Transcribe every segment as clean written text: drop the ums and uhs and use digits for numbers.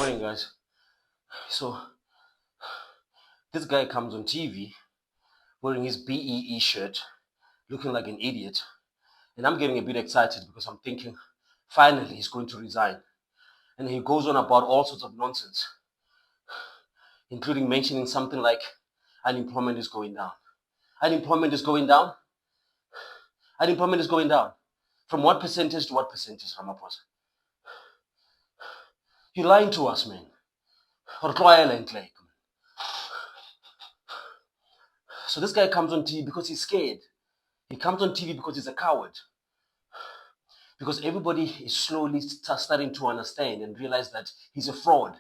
Morning, guys. So, this guy comes on TV wearing his BEE shirt, looking like an idiot. And I'm getting a bit excited because I'm thinking, finally, he's going to resign. And he goes on about all sorts of nonsense, including mentioning something like unemployment is going down. Unemployment is going down? Unemployment is going down. From what percentage to what percentage, Ramaphosa? You're lying to us, man. So this guy comes on TV because he's scared. He comes on TV because he's a coward. Because everybody is slowly starting to understand and realize that he's a fraud.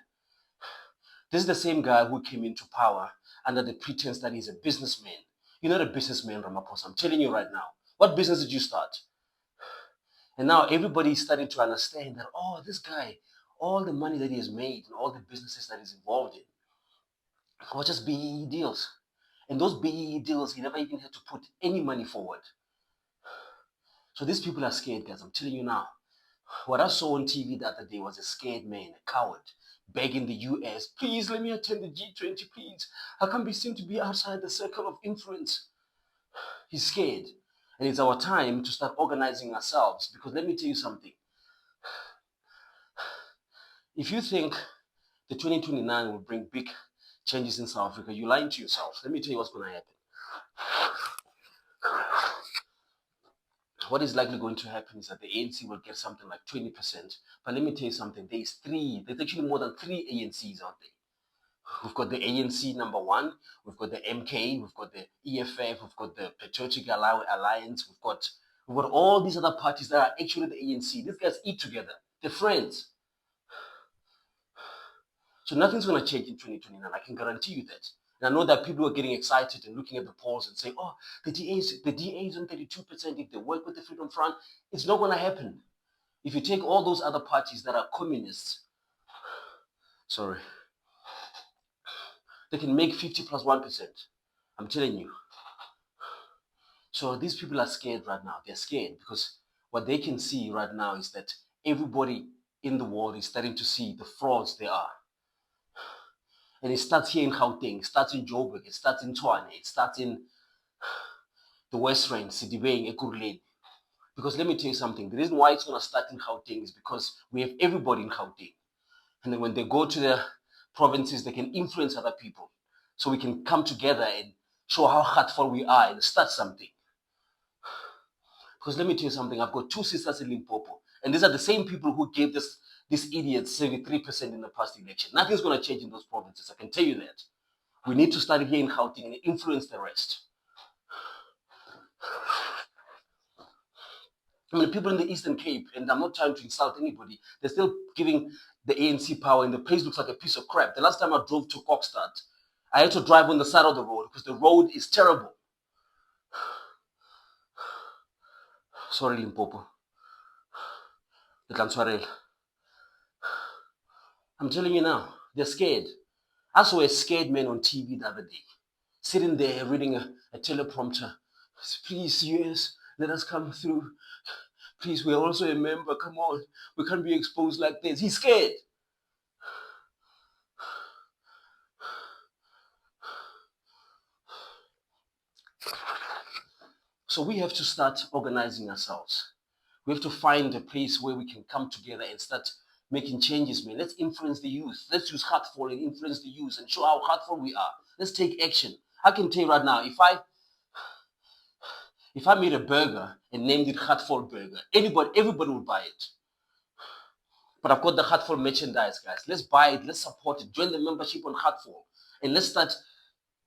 This is the same guy who came into power under the pretense that he's a businessman. You're not a businessman, Ramaphosa. I'm telling you right now. What business did you start? And now everybody is starting to understand that, oh, this guy, all the money that he has made and all the businesses that he's involved in were just BEE deals. And those BEE deals, he never even had to put any money forward. So these people are scared, guys. I'm telling you now. What I saw on TV the other day was a scared man, a coward, begging the US, please let me attend the G20, please. I can't be seen to be outside the circle of influence. He's scared. And it's our time to start organizing ourselves. Because let me tell you something. If you think the 2029 will bring big changes in South Africa, you're lying to yourself. Let me tell you what's going to happen. What is likely going to happen is that the ANC will get something like 20%. But let me tell you something. There's actually more than three ANCs out there. We've got the ANC number one, we've got the MK, we've got the EFF, we've got the Patriotic Alliance, we've got all these other parties that are actually the ANC. These guys eat together. They're friends. So nothing's going to change in 2029. I can guarantee you that. And I know that people are getting excited and looking at the polls and saying, oh, the DA is on 32%. If they work with the Freedom Front, it's not going to happen. If you take all those other parties that are communists, they can make 50 plus 1%. I'm telling you. So these people are scared right now. They're scared because what they can see right now is that everybody in the world is starting to see the frauds they are. And it starts here in Gauteng, it starts in Joburg, it starts in Tshwane, it starts in the West Rand, Sidibeng, Ekurhuleni. Because let me tell you something, the reason why it's going to start in Gauteng is because we have everybody in Gauteng. And then when they go to the provinces, they can influence other people. So we can come together and show how hurtful we are and start something. Because let me tell you something, I've got two sisters in Limpopo. And these are the same people who gave these idiots 73% in the past election. Nothing's going to change in those provinces, I can tell you that. We need to start here in Gauteng and influence the rest. I mean, people in the Eastern Cape, and I'm not trying to insult anybody, they're still giving the ANC power, and the place looks like a piece of crap. The last time I drove to Kokstad, I had to drive on the side of the road because the road is terrible. Sorry, Limpopo. I'm telling you now, they're scared. I saw a scared man on TV the other day, sitting there reading a teleprompter. Please, US, let us come through. Please, we're also a member. Come on. We can't be exposed like this. He's scared. So we have to start organizing ourselves. We have to find a place where we can come together and start making changes, man. Let's influence the youth. Let's use heartful and influence the youth and show how heartful we are. Let's take action. I can tell you right now, if I made a burger and named it Heartful Burger, everybody would buy it. But I've got the Heartful merchandise, guys. Let's buy it. Let's support it. Join the membership on Heartful. And let's start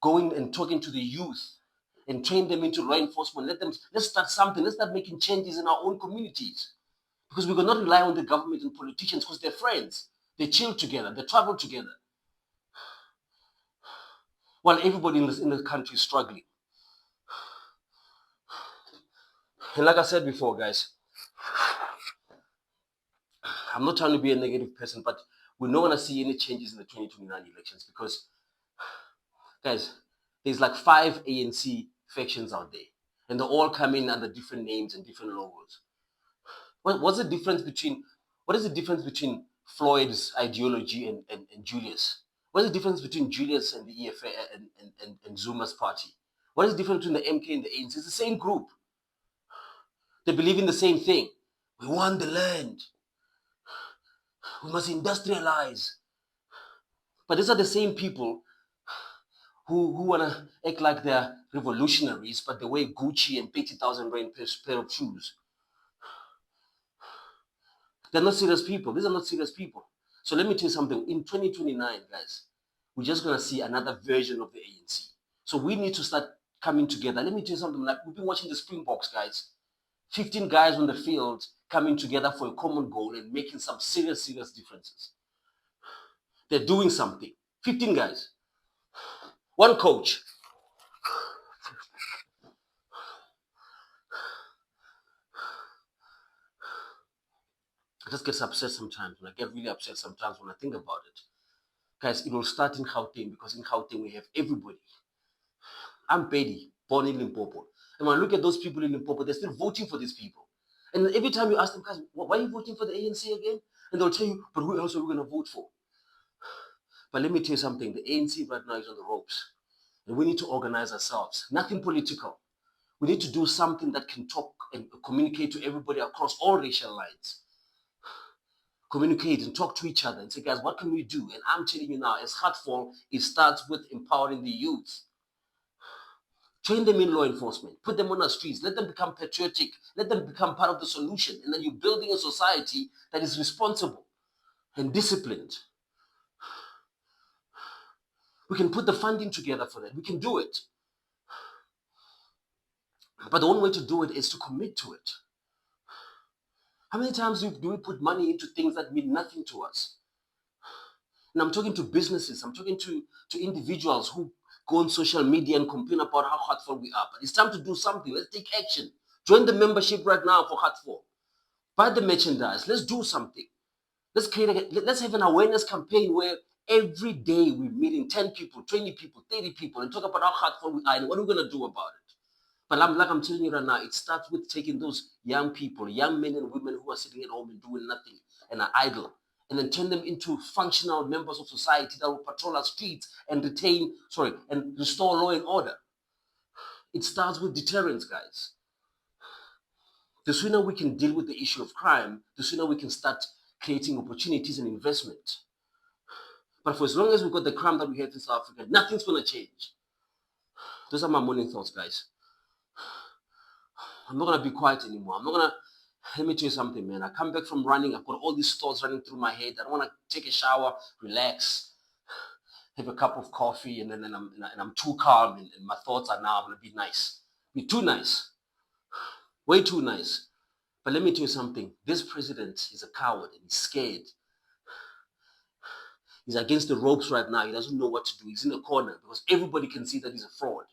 going and talking to the youth and train them into law enforcement. Let's start something. Let's start making changes in our own communities. Because we cannot rely on the government and politicians because they're friends. They chill together. They travel together. While everybody in the country is struggling. And like I said before, guys, I'm not trying to be a negative person, but we're not going to see any changes in the 2029 elections because, guys, there's like 5 ANC factions out there. And they all come in under different names and different logos. What is the difference between Floyd's ideology and Julius? What is the difference between Julius and the EFA and Zuma's party? What is the difference between the MK and the ANC? It's the same group. They believe in the same thing. We want the land. We must industrialize. But these are the same people who want to act like they're revolutionaries, but they wear Gucci and 80,000 rand pair of shoes. They're not serious people. These are not serious people. So let me tell you something. In 2029, guys, we're just going to see another version of the ANC. So we need to start coming together. Let me tell you something. Like, we've been watching the Springboks, guys. 15 guys on the field coming together for a common goal and making some serious differences. They're doing something. 15 guys. One coach. I just get upset sometimes. When I get really upset sometimes when I think about it. Guys, it will start in Gauteng, because in Gauteng we have everybody. I'm Betty, born in Limpopo. And when I look at those people in Limpopo, they're still voting for these people. And every time you ask them, guys, why are you voting for the ANC again? And they'll tell you, but who else are we going to vote for? But let me tell you something. The ANC right now is on the ropes. And we need to organize ourselves. Nothing political. We need to do something that can talk and communicate to everybody across all racial lines. Communicate and talk to each other and say, guys, what can we do? And I'm telling you now, as Heartful, it starts with empowering the youth. Train them in law enforcement. Put them on the streets. Let them become patriotic. Let them become part of the solution. And then you're building a society that is responsible and disciplined. We can put the funding together for that. We can do it. But the only way to do it is to commit to it. How many times do we put money into things that mean nothing to us? And I'm talking to businesses. I'm talking to individuals who go on social media and complain about how heartful we are. But it's time to do something. Let's take action. Join the membership right now for Heartful. Buy the merchandise. Let's do something. Let's have an awareness campaign where every day we're meeting 10 people, 20 people, 30 people and talk about how heartful we are and what we're going to do about it. But I'm telling you right now, it starts with taking those young people, young men and women who are sitting at home and doing nothing and are idle, and then turn them into functional members of society that will patrol our streets and restore law and order. It starts with deterrence, guys. The sooner we can deal with the issue of crime, the sooner we can start creating opportunities and investment. But for as long as we've got the crime that we have in South Africa, nothing's going to change. Those are my morning thoughts, guys. I'm not going to be quiet anymore. Let me tell you something, man. I come back from running. I've got all these thoughts running through my head. I don't want to take a shower, relax, have a cup of coffee, and then I'm too calm, and my thoughts are now going to be nice. Be too nice. Way too nice. But let me tell you something. This president is a coward and he's scared. He's against the ropes right now. He doesn't know what to do. He's in the corner because everybody can see that he's a fraud.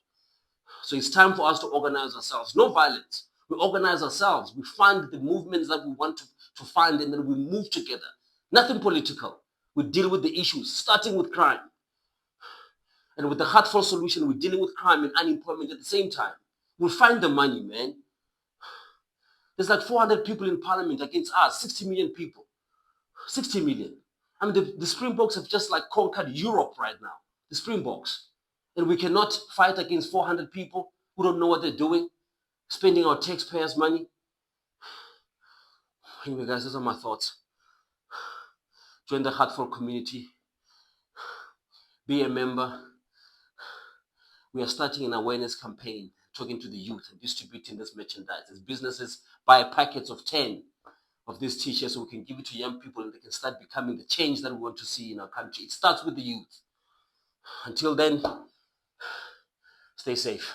So it's time for us to organize ourselves. No violence. We organize ourselves. We fund the movements that we want to fund, and then we move together. Nothing political. We deal with the issues, starting with crime. And with the Heartful solution, we're dealing with crime and unemployment at the same time. We'll find the money, man. There's like 400 people in parliament against us, 60 million people. 60 million. I mean, the Springboks have just like conquered Europe right now. The Springboks. And we cannot fight against 400 people who don't know what they're doing, spending our taxpayers' money. Anyway, guys, those are my thoughts. Join the Heartful community. Be a member. We are starting an awareness campaign, talking to the youth and distributing this merchandise. As businesses buy packets of 10 of these t-shirts so we can give it to young people and they can start becoming the change that we want to see in our country. It starts with the youth. Until then, stay safe.